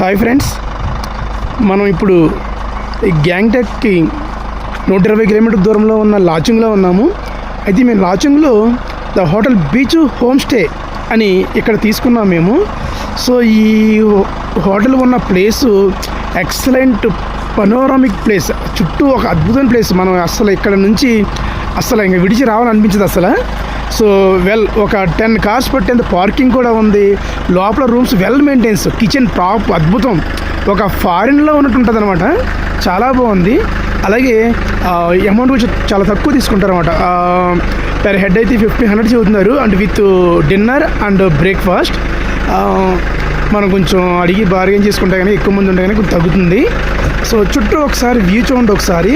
Hi friends, మనం ఇప్పుడు గ్యాంగ్టాక్కి 120 kilometre దూరంలో ఉన్న లాచుంగ్లో ఉన్నాము. అయితే మేము లాచుంగ్లో the hotel beach homestay అని ఇక్కడ తీసుకున్నాం మేము. సో ఈ హోటల్ ఉన్న ప్లేసు ఎక్సలెంట్ పనోరామిక్ ప్లేస్, చుట్టూ ఒక అద్భుతమైన ప్లేస్. మనం అసలు ఇక్కడ నుంచి అసలు ఇంకా విడిచి రావాలనిపించదు అసలు. సో ఒక 10 కార్స్ పట్టేంత పార్కింగ్ కూడా ఉంది. లోపల rooms well maintains, kitchen top అద్భుతం, ఒక ఫారిన్లో ఉన్నట్టు ఉంటుంది అనమాట. చాలా బాగుంది. అలాగే అమౌంట్ కూడా చాలా తక్కువ తీసుకుంటారు అనమాట. పెర్ హెడ్ అయితే 1500 చెబుతున్నారు, and with dinner and breakfast. మనం కొంచెం అడిగి బార్గెన్ చేసుకుంటే కానీ ఎక్కువ మంది ఉంటే కానీ కొంచెం తగ్గుతుంది. సో చుట్టూ ఒకసారి వ్యూ చూడండి ఒకసారి.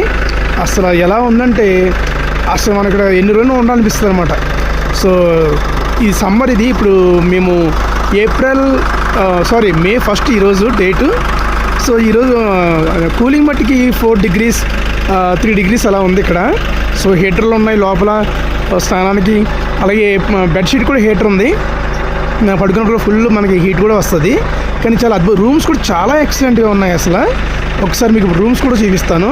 అసలు ఎలా ఉందంటే అసలు మనం ఇక్కడ ఎన్ని రోజులు ఉండాలనిపిస్తుంది అనమాట. సో ఈ సమ్మర్ ఇది. ఇప్పుడు మేము మే 1 ఈరోజు డేటు. సో ఈరోజు కూలింగ్ మట్టికి 4 degrees 3 degrees అలా ఉంది ఇక్కడ. సో హీటర్లు ఉన్నాయి లోపల స్నానానికి. అలాగే బెడ్షీట్ కూడా హీటర్ ఉంది. పడుకున్నప్పుడు ఫుల్ మనకి హీట్ కూడా వస్తుంది. కానీ చాలా అద్భుతం. రూమ్స్ కూడా చాలా ఎక్సలెంట్గా ఉన్నాయి. అసలు ఒకసారి మీకు రూమ్స్ కూడా చూపిస్తాను.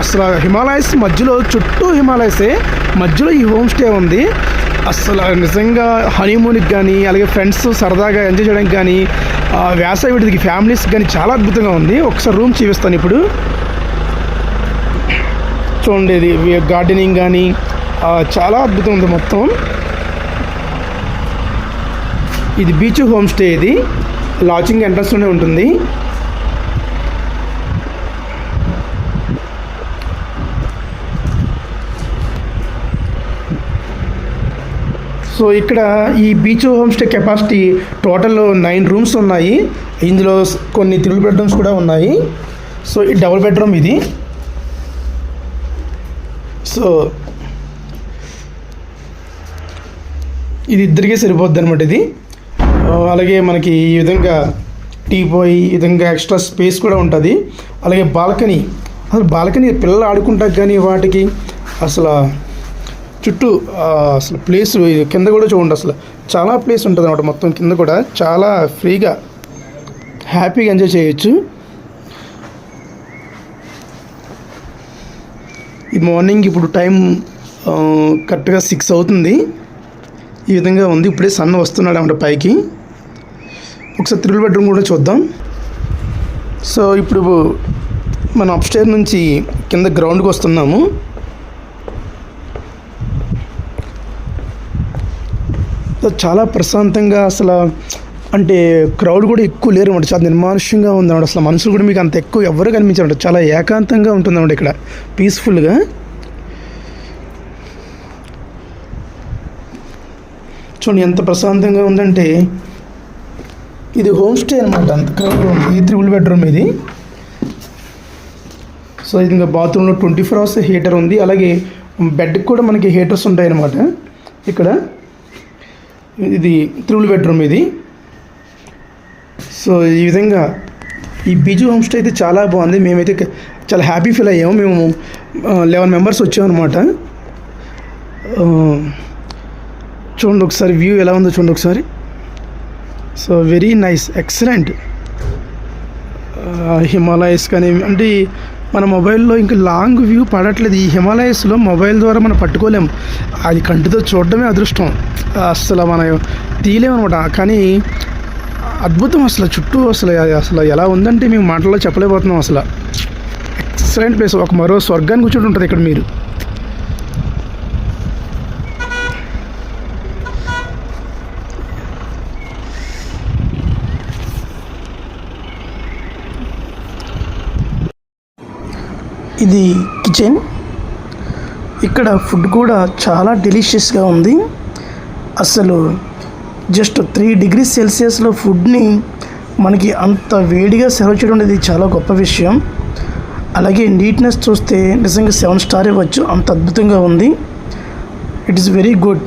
అసలు హిమాలయస్ మధ్యలో, చుట్టూ హిమాలయసే మధ్యలో ఈ హోమ్ స్టే ఉంది. అసలు నిజంగా హనీమూన్కి కానీ, అలాగే ఫ్రెండ్స్ సరదాగా ఎంజాయ్ చేయడానికి కానీ, వేసవి విడికి ఫ్యామిలీస్కి కానీ చాలా అద్భుతంగా ఉంది. ఒకసారి రూమ్ చూపిస్తాను ఇప్పుడు. చూడండి, ఇది గార్డెనింగ్ కానీ చాలా అద్భుతం ఉంది మొత్తం. ఇది బీచ్ హోమ్ స్టే. ఇది లాచింగ్ ఎంట్రన్స్లోనే ఉంటుంది. సో ఇక్కడ ఈ beach home stay capacity total 9 rooms ఉన్నాయి. ఇందులో కొన్ని 3 bedrooms కూడా ఉన్నాయి. సో ఈ డబుల్ బెడ్రూమ్ ఇది. సో ఇది ఇద్దరికే సరిపోద్ది అనమాట ఇది. అలాగే మనకి ఈ విధంగా టీపాయ్, ఈ విధంగా ఎక్స్ట్రా స్పేస్ కూడా ఉంటుంది. అలాగే బాల్కనీ, అసలు బాల్కనీ పిల్లలు ఆడుకుంటాక కానీ వాటికి అసలు చుట్టూ అసలు ప్లేస్ కింద కూడా చూడండి. అసలు చాలా ప్లేస్ ఉంటుంది అన్నమాట. మొత్తం కింద కూడా చాలా ఫ్రీగా హ్యాపీగా ఎంజాయ్ చేయొచ్చు. ఈ మార్నింగ్ ఇప్పుడు టైం కరెక్ట్గా 6 అవుతుంది. ఈ విధంగా ఉంది. ఇప్పుడే సన్ వస్తున్నాడు అన్నమాట పైకి. ఒకసారి 3 bedroom కూడా చూద్దాం. సో ఇప్పుడు మనం అప్స్టైర్ నుంచి కింద గ్రౌండ్కి వస్తున్నాము. చాలా ప్రశాంతంగా, అసలు అంటే క్రౌడ్ కూడా ఎక్కువ లేరు అన్నమాట. చాలా నిర్మానుష్యంగా ఉందన్నమాట. అసలు మనుషులు కూడా మీకు అంత ఎక్కువ ఎవరు కనిపించారు. చాలా ఏకాంతంగా ఉంటుందన్నమాట ఇక్కడ, పీస్ఫుల్గా. చూడండి ఎంత ప్రశాంతంగా ఉందంటే. ఇది హోమ్ స్టే అనమాట. అంత క్రౌడ్ ఉంది. ఈ 3 bedroom ఇది. సో ఇది ఇంకా బాత్రూంలో 24 hours హీటర్ ఉంది. అలాగే బెడ్కి కూడా మనకి హీటర్స్ ఉంటాయి అన్నమాట ఇక్కడ. ఇది 3 bedroom ఇది. సో ఈ విధంగా ఈ బీచ్ హోమ్ స్టే అయితే చాలా బాగుంది. మేమైతే చాలా హ్యాపీ ఫీల్ అయ్యాము. మేము 11 members వచ్చామన్నమాట. చూడండి ఒకసారి వ్యూ ఎలా ఉందో చూడండి ఒకసారి. So very nice, excellent. Himalayas కానీ అంటే మన మొబైల్లో ఇంకా లాంగ్ వ్యూ పడట్లేదు. ఈ హిమాలయస్లో మొబైల్ ద్వారా మనం పట్టుకోలేము. అది కంటితో చూడడమే అదృష్టం. అసలు మనం తీయలేమన్నమాట. కానీ అద్భుతం అసలు చుట్టూ. అసలు ఎలా ఉందంటే మేము మాటల్లో చెప్పలేకపోతున్నాం. అసలు ఎక్సలెంట్ ప్లేస్. ఒక మరో స్వర్గానికి కూర్చొని ఉంటుంది ఇక్కడ మీరు. ఇది కిచెన్. ఇక్కడ ఫుడ్ కూడా చాలా డెలిషియస్గా ఉంది. అసలు జస్ట్ 3 degrees Celsiusలో ఫుడ్ని మనకి అంత వేడిగా సర్వ్ చేయడం అనేది చాలా గొప్ప విషయం. అలాగే నీట్నెస్ చూస్తే నిజంగా 7 star ఇవ్వచ్చు, అంత అద్భుతంగా ఉంది. It is very good.